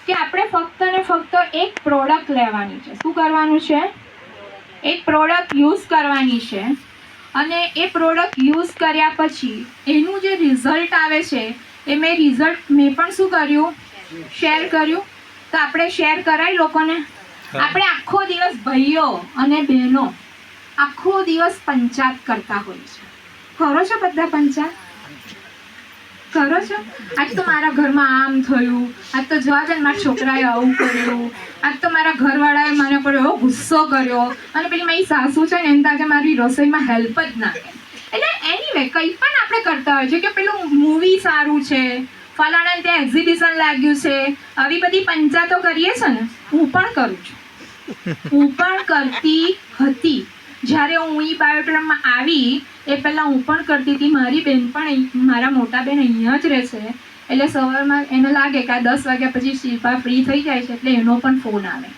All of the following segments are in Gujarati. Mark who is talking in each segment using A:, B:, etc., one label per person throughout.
A: કે આપણે ફક્ત ને ફક્ત એક પ્રોડક્ટ લેવાની છે. શું કરવાનું છે? એક પ્રોડક્ટ યુઝ કરવાની છે. અને એ પ્રોડક્ટ યુઝ કર્યા પછી એનું જે રિઝલ્ટ આવે છે એ મેં પણ શું કર્યું? શેર કર્યું. તો આપણે શેર કરાય લોકોને. આપણે આખો દિવસ ભાઈઓ અને બહેનો આખો દિવસ પંચાયત કરતા હોય છે. કરો છો બધા પંચાયત? કરો છો? આજ તો મારા ઘરમાં આમ થયું, આજ તો જવા દે મારા છોકરાએ આવું કર્યું, આજ તો મારા ઘરવાળાએ મને પર એવો ગુસ્સો કર્યો, અને પેલી મારી સાસુ છે ને એને આજે મારી રસોઈમાં હેલ્પ જ ના કરે. એટલે એનીવે કંઈ પણ આપણે કરતા હોય છે કે પેલું મૂવી સારું છે, ફલાણાને ત્યાં એક્ઝિબિશન લાગ્યું છે, આવી બધી પંચાયતો કરીએ છે ને. હું પણ કરું છું, હું પણ કરતી હતી. જ્યારે હું ઈ બાયોડ્રમમાં આવી એ પહેલાં હું પણ કરતી હતી. મારી બેન પણ, મારા મોટા બેન અહીંયા જ રહે છે, એટલે સવારમાં એને લાગે કે આ 10 વાગ્યા પછી શિલ્પા ફ્રી થઈ જાય છે એટલે એનો પણ ફોન આવે.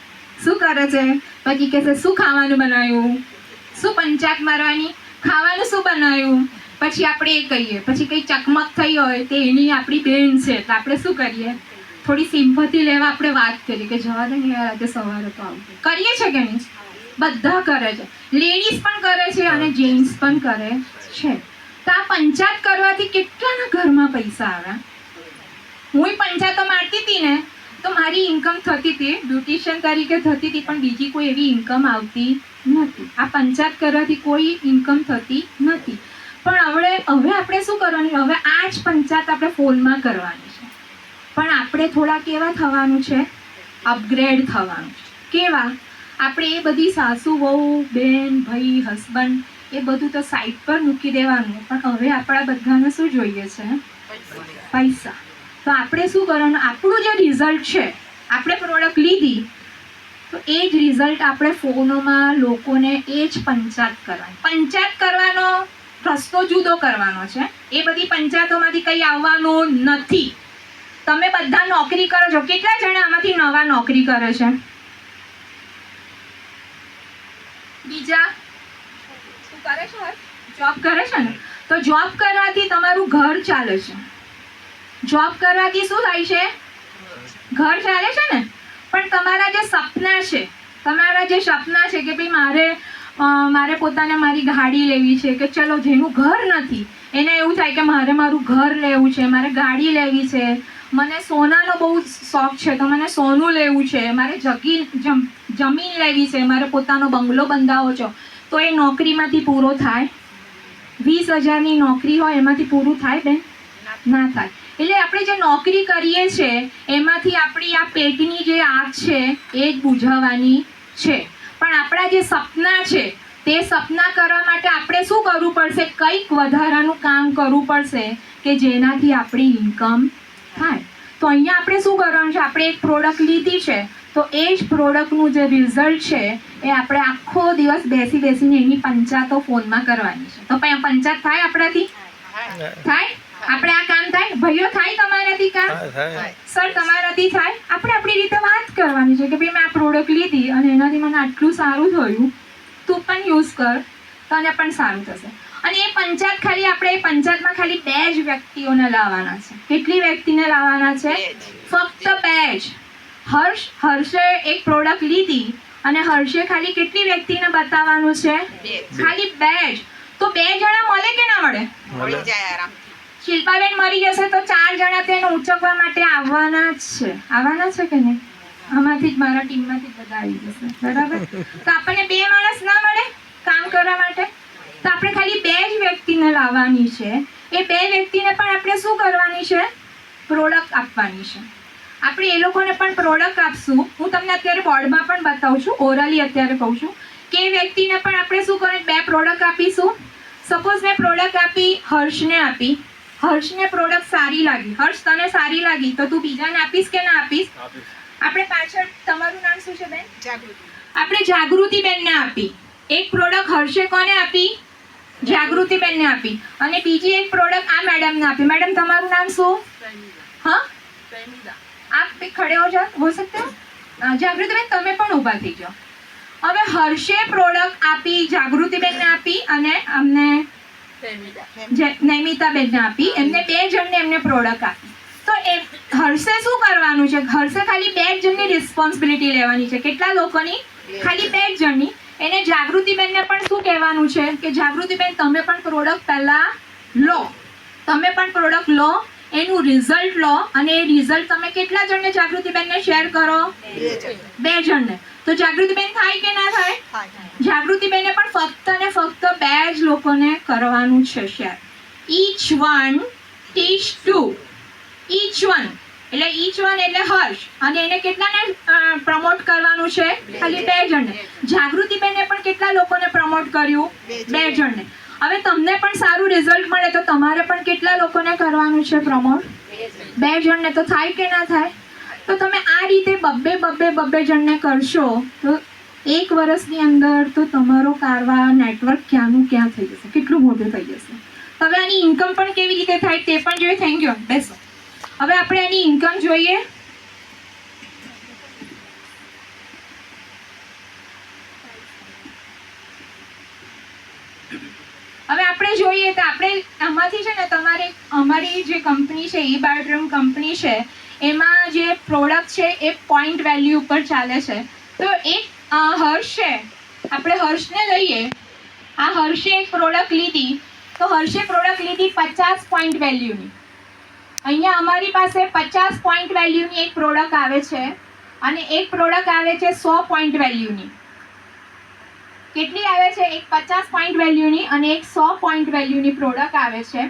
A: શું કરે છે? પછી કહેશે શું ખાવાનું બનાવ્યું? શું પંચાયત મારવાની? ખાવાનું શું બનાવ્યું? પછી આપણે એ કહીએ. પછી કંઈ ચકમક થઈ હોય તો એની આપણી બેન છે તો આપણે શું કરીએ? થોડી સિમ્પથી લેવા આપણે વાત કરીએ કે જવા દે ને યાર આજે સવારે તો આવું. કરીએ છે કે નહીં? બધા કરે છે. લેડીઝ પણ કરે છે અને જેન્ટ્સ પણ કરે છે. તો આ પંચાયત કરવાથી કેટલાના ઘરમાં પૈસા આવે? હું પંચાયતો મારતી હતી ને તો મારી ઇન્કમ થતી હતી, બ્યુટિશિયન તરીકે થતી હતી, પણ બીજી કોઈ એવી ઇન્કમ આવતી નથી. આ પંચાયત કરવાથી કોઈ ઇન્કમ થતી નથી. પણ હવે આપણે શું કરવાનું? હવે આ જ પંચાયત આપણે ફોનમાં કરવાની છે. પણ આપણે થોડા કેવા થવાનું છે? અપગ્રેડ થવાનું છે. કેવા? આપણે એ બધી સાસુ વહુ બેન ભાઈ હસબન્ડ એ બધું તો સાઈડ પર મૂકી દેવાનું. પણ હવે આપણા બધાને શું જોઈએ છે? પૈસા. તો આપણે શું કરવાનું? આપણું જે રિઝલ્ટ છે, આપણે પ્રોડક્ટ લીધી તો એ જ રિઝલ્ટ આપણે ફોનોમાં લોકોને એ જ પંચાયત કરવાની. પંચાયત કરવાનો રસ્તો જુદો કરવાનો છે. એ બધી પંચાયતોમાંથી કંઈ આવવાનું નથી. તમે બધા નોકરી કરો છો. કેટલા જણા આમાંથી નવા નોકરી કરે છે? બીજા શું કરે છે? જોબ કરે છે ને. તો જોબ કરવાથી તમારું ઘર ચાલે છે. જોબ કરવાથી શું થાય છે? ઘર ચાલે છે ને. પણ તમારા જે સપના છે, કે ભાઈ મારે પોતાને મારી ગાડી લેવી છે, કે ચલો જેનું ઘર નથી એને એવું થાય કે મારે મારું ઘર લેવું છે, મારે ગાડી લેવી છે, મને સોનાનો બહુ શોખ છે તો મને સોનું લેવું છે, મારે જમીન લેવી છે, મારે પોતાનો બંગલો બંધાવો છે. તો એ નોકરીમાંથી પૂરો થાય? 20,000ની નોકરી હોય એમાંથી પૂરું થાય બેન? ના થાય. એટલે આપણે જે નોકરી કરીએ છીએ એમાંથી આપણી આ પેટની જે આગ છે એ જ બુઝાવવાની છે. પણ આપણા જે સપના છે તે સપના કરવા માટે આપણે શું કરવું પડશે? કંઈક વધારાનું કામ કરવું પડશે કે જેનાથી આપણી ઇન્કમ થાય. તો અહીંયા આપણે શું કરવાનું છે? આપણે એક પ્રોડક્ટ લીધી છે તો એ જ પ્રોડક્ટનું જે રિઝલ્ટ છે એ આપણે આખો દિવસ બેસીને એની પંચાયતો ફોનમાં કરવાની છે. તો પંચાયત થાય આપણાથી? થાય? આપણે આ કામ થાય? ભાઈઓ થાય તમારાથી કામ? સર તમારાથી થાય? આપણે આપણી રીતે વાત કરવાની છે કે ભાઈ મેં આ પ્રોડક્ટ લીધી અને એનાથી મને આટલું સારું થયું, તું પણ યુઝ કર, તને પણ સારું થશે. અને એ પંચાયત આપણે એ પંચાયતમાં ખાલી 2 જ વ્યક્તિઓને લાવવાના છે. કેટલી વ્યક્તિને લાવવાના છે? ફક્ત 2 જ. હર્ષે એક પ્રોડક્ટ લીધી અને હર્ષે ખાલી કેટલી વ્યક્તિને બતાવવાનું છે? ખાલી 2 જ. તો 2 જણા મળે કે ના મળે? મળી જાય આરામથી. શિલ્પાબેન મરી જશે તો 4 જણા તેને ઉચકવા માટે આવવાના જ છે. આવવાના છે કે નહીં? આમાંથી જ મારા ટીમમાંથી બધા આવી જશે. બરાબર? તો આપણને 2 માણસ ના મળે કામ કરવા માટે? તો આપણે ખાલી 2 જ વ્યક્તિને લાવવાની છે. એ 2 વ્યક્તિને પણ આપણે શું કરવાની છે? પ્રોડક્ટ આપવાની છે. આપણે એ લોકોને પણ પ્રોડક્ટ આપશું. હું તમને અત્યારે બોર્ડમાં પણ બતાવું છું, ઓરલી અત્યારે કહું છું કે એ વ્યક્તિને પણ આપણે શું કરીએ? 2 પ્રોડક્ટ આપીશું. સપોઝ મેં પ્રોડક્ટ આપી, હર્ષને આપી. હર્ષને પ્રોડક્ટ સારી લાગી. હર્ષ તને સારી લાગી તો તું બીજાને આપીશ કે ના આપીશ? આપણે પાછળ તમારું નામ શું છે બેન? જાગૃતિ. આપણે જાગૃતિબેનને આપી. એક પ્રોડક્ટ હર્ષે કોને આપી? જાગૃતિબેનને આપી. અને બીજી એક પ્રોડક્ટ આ મેડમને આપી. મેડમ તમારું નામ શું? હા, આપ भी खड़े हो सकते हो? જાગૃતિબેન તમે પણ ઊભા થઈ જાઓ. હવે હર્ષે પ્રોડક્ટ આપી, જાગૃતિબેનને આપી અને અમને નૈમિતાબેનને આપી. એમને 2 જણને એમને પ્રોડક્ટ આપી. તો એ હર્ષે શું કરવાનું છે? હર્ષે ખાલી 2 જણની રિસ્પોન્સિબિલિટી લેવાની છે. કેટલા લોકોની? ખાલી 2 જણની. એને જાગૃતિબેનને પણ શું કહેવાનું છે કે જાગૃતિબેન તમે પણ પ્રોડક્ટ પહેલાં લો, તમે પણ પ્રોડક્ટ લો, એનું રિઝલ્ટ લો, અને એ રિઝલ્ટ તમે કેટલા જણને જાગૃતિબેનને શેર કરો? 2 જણને. તો જાગૃતિબેન થાય કે ના થાય? જાગૃતિબેને પણ ફક્ત ને ફક્ત 2 જ લોકોને કરવાનું છે share. each one teach 2. each one એટલે હર્ષ, અને એને કેટલાને પ્રમોટ કરવાનું છે? ખાલી 2 જણને. જાગૃતિબેને પણ કેટલા લોકોને પ્રમોટ કર્યું? 2 જણને. હવે તમને પણ સારું રિઝલ્ટ મળે તો તમારે પણ કેટલા લોકોને કરવાનું છે પ્રમોટ? 2 જણને. તો થાય કે ના થાય? તો તમે આ રીતે બબ્બે જણને કરશો તો 1 વર્ષની અંદર તો તમારો કારવા નેટવર્ક ક્યાંનું ક્યાં થઈ જશે, કેટલું મોટું થઈ જશે. હવે આની ઇન્કમ પણ કેવી રીતે થાય તે પણ જોઈએ. Thank you. બેસો. હવે આપણે એની ઇન્કમ જોઈએ. હવે આપણે જોઈએ તો આપણે આમાંથી છે ને તમારે અમારી જે કંપની છે eBattrum કંપની છે એમાં જે પ્રોડક્ટ છે એ પોઈન્ટ વેલ્યુ ઉપર ચાલે છે. તો એક હર્ષ છે, આપણે હર્ષને લઈએ. આ હર્ષે એક પ્રોડક્ટ લીધી, તો હર્ષે પ્રોડક્ટ લીધી 50 પોઈન્ટ વેલ્યુની. અહીંયા અમારી પાસે 50 પોઈન્ટ વેલ્યુની એક પ્રોડક્ટ આવે છે અને એક પ્રોડક્ટ આવે છે 100 પોઈન્ટ વેલ્યુની. કેટલી આવે છે? એક 50 પોઈન્ટ વેલ્યુની અને એક 100 પોઈન્ટ વેલ્યુની પ્રોડક્ટ આવે છે.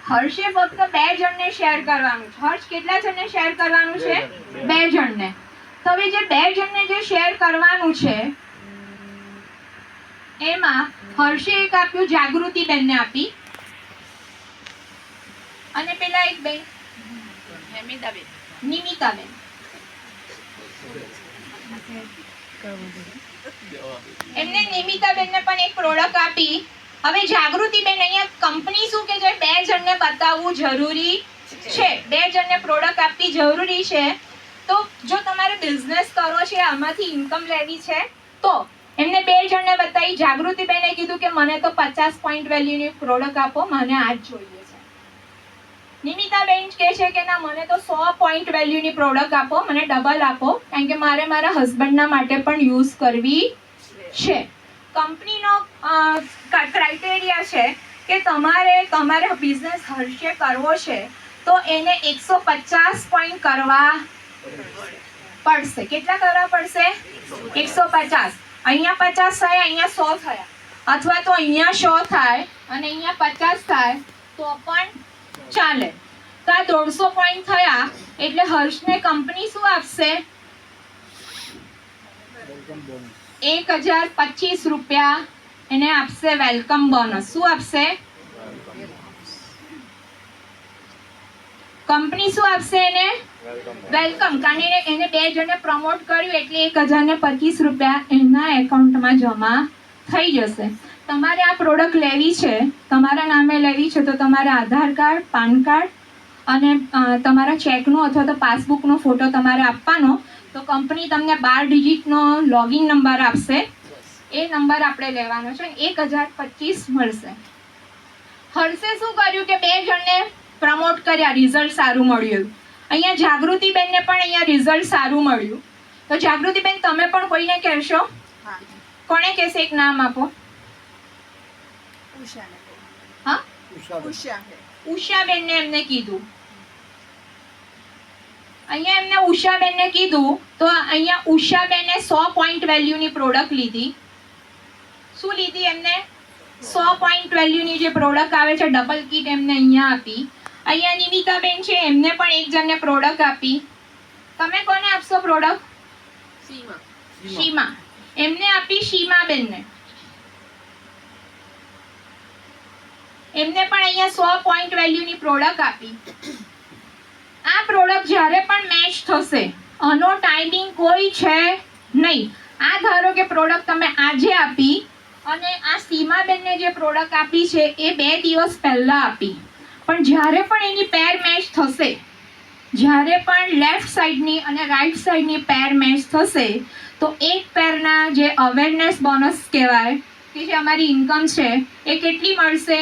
A: હર્ષે ફક્ત 2 જણને શેર કરવાનું છે. હર્ષ કેટલા જણને શેર કરવાનું છે? 2 જણને. તો હવે જે 2 જણને જે શેર કરવાનું છે એમાં હર્ષે એક આપ્યું, જાગૃતિબેનને આપી, અને પેલા એક બેન નિમિતાબેન. એમને નિમિતાબેનને પણ એક પ્રોડક્ટ આપી. હવે જાગૃતિબેન અહીંયા કંપની શું કે છે? 2 જણને બતાવવું જરૂરી છે, 2 જણને પ્રોડક્ટ આપવી જરૂરી છે. તો જો તમારે બિઝનેસ કરવો છે, આમાંથી ઇન્કમ લેવી છે, તો એમને 2 જણને બતાવી. જાગૃતિબેને કીધું કે મને તો 50 પોઈન્ટ વેલ્યુની પ્રોડક્ટ આપો, મને આ જ જોઈએ છે. નિમિતાબેન કહે છે કે ના, મને તો 100 પોઈન્ટ વેલ્યુની પ્રોડક્ટ આપો, મને ડબલ આપો, કારણ કે મારે મારા હસબન્ડના માટે પણ યુઝ કરવી છે. કંપનીનો ક્રાઇટેરિયા છે કે તમારે બિઝનેસ હર્ષે કરવો છે તો એને 150 પોઈન્ટ કરવા પડશે. કેટલા કરવા પડશે? 150. અહીંયા 50 થયા, અહીંયા 100 થયા, અથવા તો અહીંયા 100 થાય અને અહીંયા 50 થાય તો પણ ચાલે. તો આ 150 પોઈન્ટ થયા એટલે હર્ષને કંપની શું આપશે? 1025 રૂપિયા એને આપશે વેલકમ બોનસ. શું આપશે? કંપની શું આપશે એને? વેલકમ. કારણ એને 2 જણને પ્રમોટ કર્યું એટલે 1025 રૂપિયા એના એકાઉન્ટમાં જમા થઈ જશે. તમારે આ પ્રોડક્ટ લેવી છે, તમારા નામે લેવી છે, તો તમારે આધાર કાર્ડ, પાન કાર્ડ અને તમારા ચેકનો અથવા તો પાસબુકનો ફોટો તમારે આપવાનો. તો કંપની તમને 12 ડિજિટનો લોગિન નંબર આપશે. એ નંબર આપણે લેવાનો છે. 1025 મળશે. હર્ષે શું કર્યું કે 2 જણને પ્રમોટ કર્યા, રિઝલ્ટ સારું મળ્યું. અહીંયા જાગૃતિબેનને પણ અહીંયા રિઝલ્ટ સારું મળ્યું. તો જાગૃતિબેન તમે પણ કોઈને કહેશો? કોને કહેશે? એક નામ આપો. ઉષાબેનને એમને કીધું. અહીંયા એમને ઉષાબેનને કીધું તો અહીંયા ઉષાબેને 100 પોઈન્ટ વેલ્યુની પ્રોડક્ટ લીધી. શું લીધી એમને? 100 પોઈન્ટ વેલ્યુની જે પ્રોડક્ટ આવે છે ડબલ કિટ એમને અહીંયા આપી. અહીંયા નિમિતાબેન છે, એમને પણ 1 જણને પ્રોડક્ટ આપી. તમે કોને આપશો પ્રોડક્ટ? શીમા. એમને આપી શીમાબેનને. એમને પણ અહીંયા 100 પોઈન્ટ વેલ્યુની પ્રોડક્ટ આપી. આ પ્રોડક્ટ જ્યારે પણ મેચ થશે, આનો ટાઈમિંગ કોઈ છે નહીં. આ ધારો કે પ્રોડક્ટ તમે આજે આપી અને આ સીમાબેનને જે પ્રોડક્ટ આપી છે એ 2 દિવસ પહેલા આપી, પણ જ્યારે પણ એની પેર મેચ થશે, જ્યારે પણ લેફ્ટ સાઈડની અને રાઈટ સાઈડની પેર મેચ થશે તો એક પેરના જે અવેરનેસ બોનસ કહેવાય કે જે અમારી ઇન્કમ છે એ કેટલી મળશે?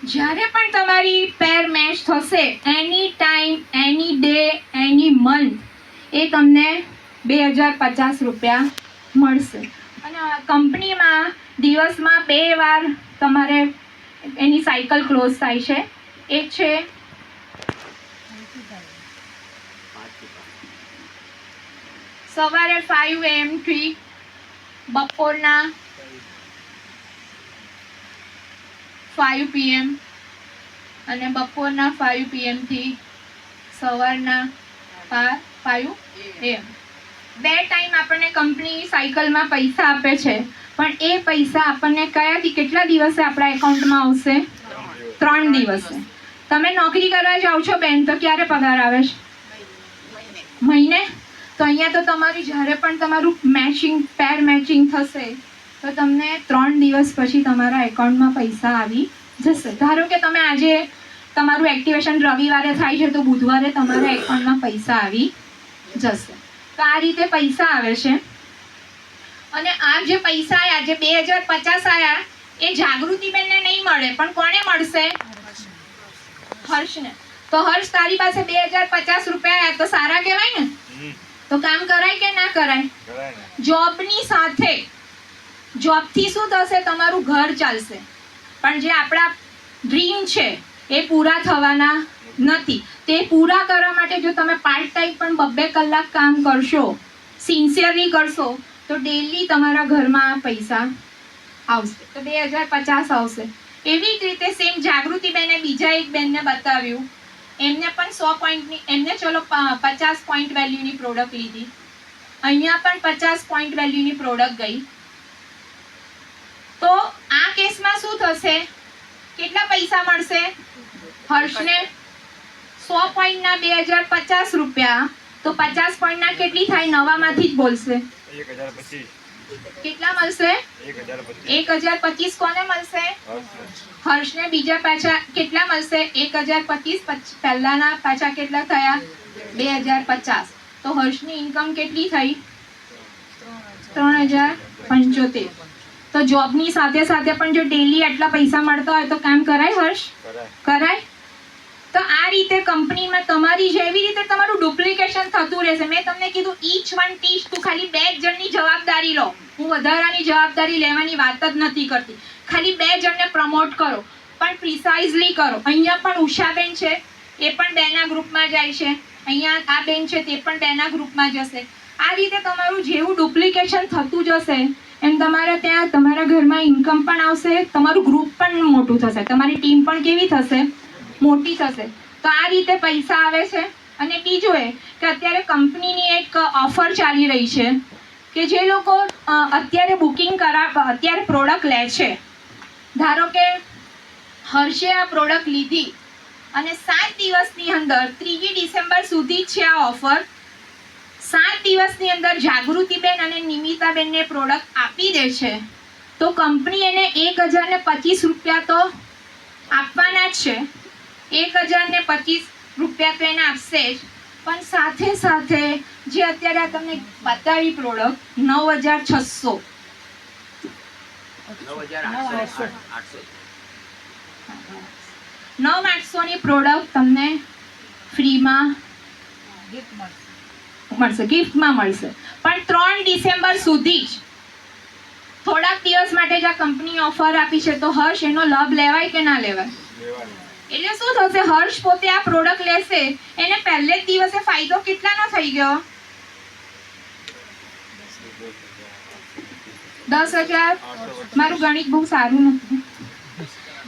A: જ્યારે પણ તમારી પેર મેચ થશે, એની ટાઈમ, એની ડે, એની મંથ, એ તમને 2050 રૂપિયા મળશે. અને કંપનીમાં દિવસમાં 2 વાર તમારે એની સાયકલ ક્લોઝ થાય છે. એક છે સવારે 5 AM થી બપોરના 5 PM અને બપોરના 5 PM થી સવારના 5 AM. 2 ટાઈમ આપણને કંપની સાયકલમાં પૈસા આપે છે, પણ એ પૈસા આપણને કયાથી કેટલા દિવસે આપણા એકાઉન્ટમાં આવશે? 3 દિવસે. તમે નોકરી કરવા જાઓ છો બેન, તો ક્યારે પગાર આવે છે? મહિને. તો અહીંયા તો તમારી જ્યારે પણ તમારું પેર મેચિંગ થશે, તો તમને 3 દિવસ પછી તમારા એકાઉન્ટમાં પૈસા આવી જશે. ધારો કે તમે આજે તમારું એક્ટિવેશન રવિવારે થાય છે, તો બુધવારે તમારા એકાઉન્ટમાં પૈસા આવી જશે. તો આ રીતે પૈસા આવે છે. અને આ જે પૈસા આવ્યા, જે 2050 આવ્યા, એ જાગૃતિબેનને નહીં મળે, પણ કોને મળશે? હર્ષને. તો હર્ષ, તારી પાસે 2050 રૂપિયા આવ્યા, તો સારા કહેવાય ને? તો કામ કરાય કે ના કરાય? જોબની સાથે, જોબથી શું થશે? તમારું ઘર ચાલશે, પણ જે આપણા ડ્રીમ છે એ પૂરા થવાના નથી. તે પૂરા કરવા માટે જો તમે પાર્ટ ટાઈમ પણ 2-2 કલાક કામ કરશો, સિન્સિયરલી કરશો, તો ડેલી તમારા ઘરમાં પૈસા આવશે. તો 2050 આવશે. એવી જ રીતે સેમ જાગૃતિબેને બીજા એક બેનને બતાવ્યું. એમને પણ 100 પોઈન્ટની, એમને ચલો 50 પોઈન્ટ વેલ્યુની પ્રોડક્ટ લીધી. અહીંયા પણ 50 પોઈન્ટ વેલ્યુની પ્રોડક્ટ ગઈ. તો આ કેસમાં શું થશે? કેટલા પૈસા મળશે હર્ષને? 100 પોઈન્ટના 2050 રૂપિયા. તો 50 પોઈન્ટના કેટલી થાય? નવામાંથી જ બોલશે.
B: 1025.
A: કેટલા મળશે? 1025. કોને મળશે? હર્ષને. બીજા પાછા કેટલા મળશે? 1025. પહેલાના પાછા કેટલા થયા? 2050. તો હર્ષની ઇન્કમ કેટલી થઈ? 3075. તો જોબની સાથે સાથે પણ જો ડેલી આટલા પૈસા મળતા હોય, તો કામ કરાય હર્ષ? કરાય. તો આ રીતે કંપનીમાં તમારી જેવી રીતે તમારું ડુપ્લિકેશન થતું રહેશે. મેં તમને કીધું ઈચ વન ટીચ. તું ખાલી 2 જણની જવાબદારી લો. હું વધારાની જવાબદારી લેવાની વાત જ નથી કરતી. ખાલી 2 જણને પ્રમોટ કરો, પણ પ્રિસાઇઝલી કરો. અહીંયા પણ ઉષાબેન છે, એ પણ 2ના ગ્રુપમાં જાય છે. અહીંયા આ બેન છે, તે પણ 2ના ગ્રુપમાં જશે. આ રીતે તમારું જેવું ડુપ્લિકેશન થતું જશે, એમ તમારે ત્યાં તમારા ઘરમાં ઇન્કમ પણ આવશે, તમારું ગ્રુપ પણ મોટું થશે, તમારી ટીમ પણ કેવી થશે? મોટી થશે. તો આ રીતે પૈસા આવે છે. અને બીજું એ કે અત્યારે કંપનીની એક ઓફર ચાલી રહી છે કે જે લોકો અત્યારે અત્યારે પ્રોડક્ટ લે છે, ધારો કે હર્ષે આ પ્રોડક્ટ લીધી અને 7 દિવસની અંદર, 3 ડિસેમ્બર સુધી છે આ ઓફર. 7 દિવસની અંદર જાગૃતિબેન અને નિમિતાબેનને પ્રોડક્ટ આપી દે છે, તો કંપની એને 1025 રૂપિયા તો આપવાના જ છે. 1025 રૂપિયા તો એને આપશે જ, પણ સાથે સાથે જે અત્યારે આ તમને બતાવી પ્રોડક્ટ 9600, 9800 ની પ્રોડક્ટ તમને ફ્રીમાં મળશે, ગિફ્ટમાં મળશે. પણ 3 ડિસેમ્બર સુધી જ, થોડાક દિવસ માટે જ આ કંપની ઓફર આપી છે. તો હર્ષ, એનો લાભ લેવાય કે ના લેવાય? એટલે શું થશે? હર્ષ પોતે આ પ્રોડક્ટ લેશે, એને પહેલે જ દિવસે ફાયદો કેટલાનો થઈ ગયો? 10,000. મારું ગણિત બહુ સારું નથી.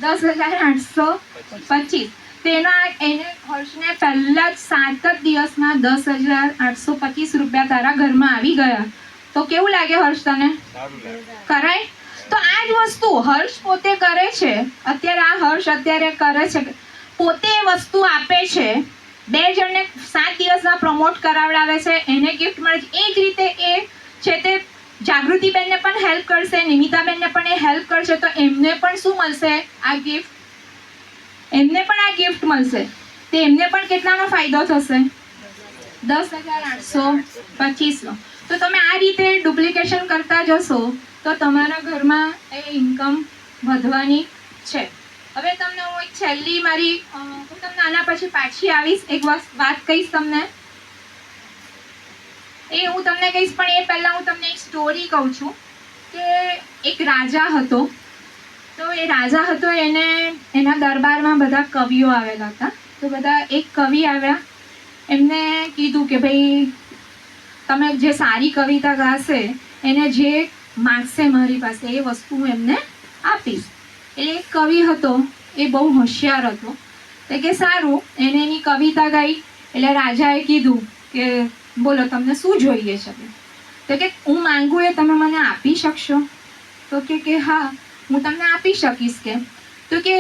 A: 10,825. તેના એને હર્ષને પહેલા જ 7 જ દિવસમાં 10,825 રૂપિયા તારા ઘરમાં આવી ગયા. તો કેવું લાગે હર્ષ તને? કરાય? તો આ જ વસ્તુ હર્ષ પોતે કરે છે. અત્યારે આ હર્ષ અત્યારે કરે છે, પોતે વસ્તુ આપે છે, 2 જણને 7 દિવસમાં પ્રમોટ કરાવડાવે છે, એને ગિફ્ટ મળે છે. એ જ રીતે એ છે તે જાગૃતિબેનને પણ હેલ્પ કરશે, નિમિતાબેનને પણ એ હેલ્પ કરશે. તો એમને પણ શું મળશે? આ ગિફ્ટ. એમને પણ આ ગિફ્ટ મળશે. તો એમને પણ કેટલાનો ફાયદો થશે? 10,825નો. તો તમે આ રીતે ડુપ્લિકેશન કરતા જશો તો તમારા ઘરમાં એ ઇન્કમ વધવાની છે. હવે તમને હું એક છેલ્લી મારી હું તમને આના પછી પાછી આવીશ, એક વાત કહીશ તમને, એ હું તમને કહીશ, પણ એ પહેલાં હું તમને એક સ્ટોરી કહું છું કે એક રાજા હતો. તો એ રાજા હતો, એને એના દરબારમાં બધા કવિઓ આવેલા હતા. તો બધા એક કવિ આવ્યા, એમને કીધું કે ભાઈ તમે જે સારી કવિતા ગાશે એને જે માગશે મારી પાસે એ વસ્તુ હું એમને આપીશ. એટલે એક કવિ હતો, એ બહુ હોશિયાર હતો. તો કે સારું, એને એની કવિતા ગાઈ. એટલે રાજાએ કીધું કે બોલો તમને શું જોઈએ છે? તો કે હું માંગું એ તમે મને આપી શકશો? તો કે હા હું તમને આપી શકીશ. તો કે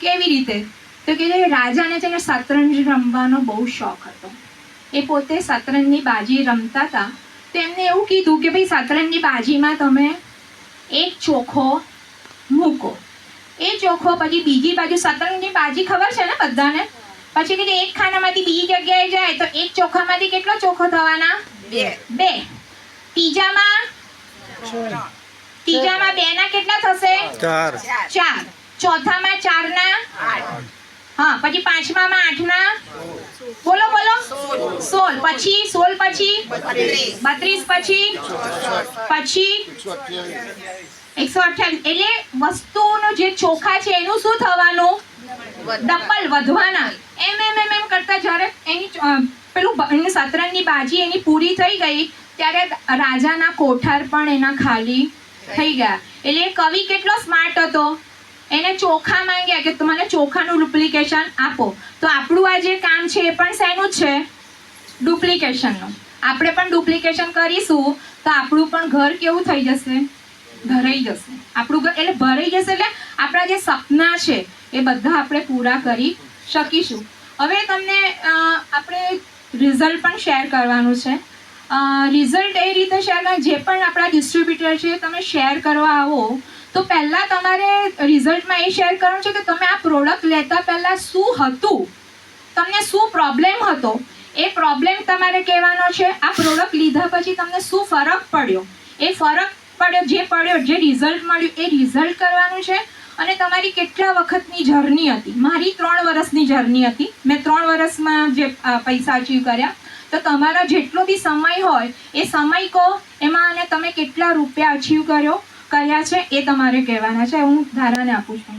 A: કેવી રીતે? તો કે રાજાને છે ને શતરંજ રમવાનો બહુ શોખ હતો. એ પોતે શતરંજની બાજી રમતા હતા. તો એમને એવું કીધું કે ભાઈ શતરંજની બાજીમાં તમે એક ચોખો મૂકો, એ ચોખો પછી બીજી બાજુ, શતરંજની બાજી ખબર છે ને બધાને, પછી કીધું એક ખાનામાંથી બીજી જગ્યાએ જાય તો એક ચોખામાંથી કેટલો ચોખો થવાના? 2. ત્રીજામાં 2 ના કેટલા થશે? 4. ચોથામાં 4 ના 8. હા, પછી પાંચમામાં 8 ના બોલો 16. પછી 16 પછી 32 પછી 128. એટલે વસ્તુનું જે ચોખા છે એનું શું થવાનું? ડબલ વધવાના. એમ કરતા જ્યારે એની પેલું શતરંજની બાજી એની પૂરી થઈ ગઈ ત્યારે રાજાના કોઠાર પણ એના ખાલી થઈ ગયા. એટલે કવિ કેટલો સ્માર્ટ હતો, એને ચોખા માંગ્યા કે મને ચોખાનું ડુપ્લિકેશન આપો. તો આપણું આ જે કામ છે એ પણ શેનું છે? ડુપ્લિકેશનનું. આપણે પણ ડુપ્લિકેશન કરીશું તો આપણું પણ ઘર કેવું થઈ જશે? ભરાઈ જશે. આપણું ઘર એટલે ભરાઈ જશે, એટલે આપણા જે સપના છે એ બધા આપણે પૂરા કરી શકીશું. હવે તમને આપણે રિઝલ્ટ પણ શેર કરવાનું છે. રિઝલ્ટ એ રીતે શેર કરવા, જે પણ આપણા ડિસ્ટ્રીબ્યુટર છે તમે શેર કરવા આવો તો પહેલાં તમારે રિઝલ્ટમાં એ શેર કરવાનું છે કે તમે આ પ્રોડક્ટ લેતા પહેલાં શું હતું, તમને શું પ્રોબ્લેમ હતો એ પ્રોબ્લેમ તમારે કહેવાનો છે. આ પ્રોડક્ટ લીધા પછી તમને શું ફરક પડ્યો, એ ફરક પડ્યો જે રિઝલ્ટ મળ્યું એ રિઝલ્ટ કરવાનું છે. અને તમારી કેટલા વખતની જર્ની હતી? મારી 3 વર્ષની જર્ની હતી. મેં 3 વર્ષમાં જે પૈસા અચીવ કર્યા. તો તમારા જેટલો બી સમય હોય એ સમય કહો, એમાં અને તમે કેટલા રૂપિયા અચીવ કર્યા છે એ તમારે કહેવાના છે. હું ધારાને આપું છું.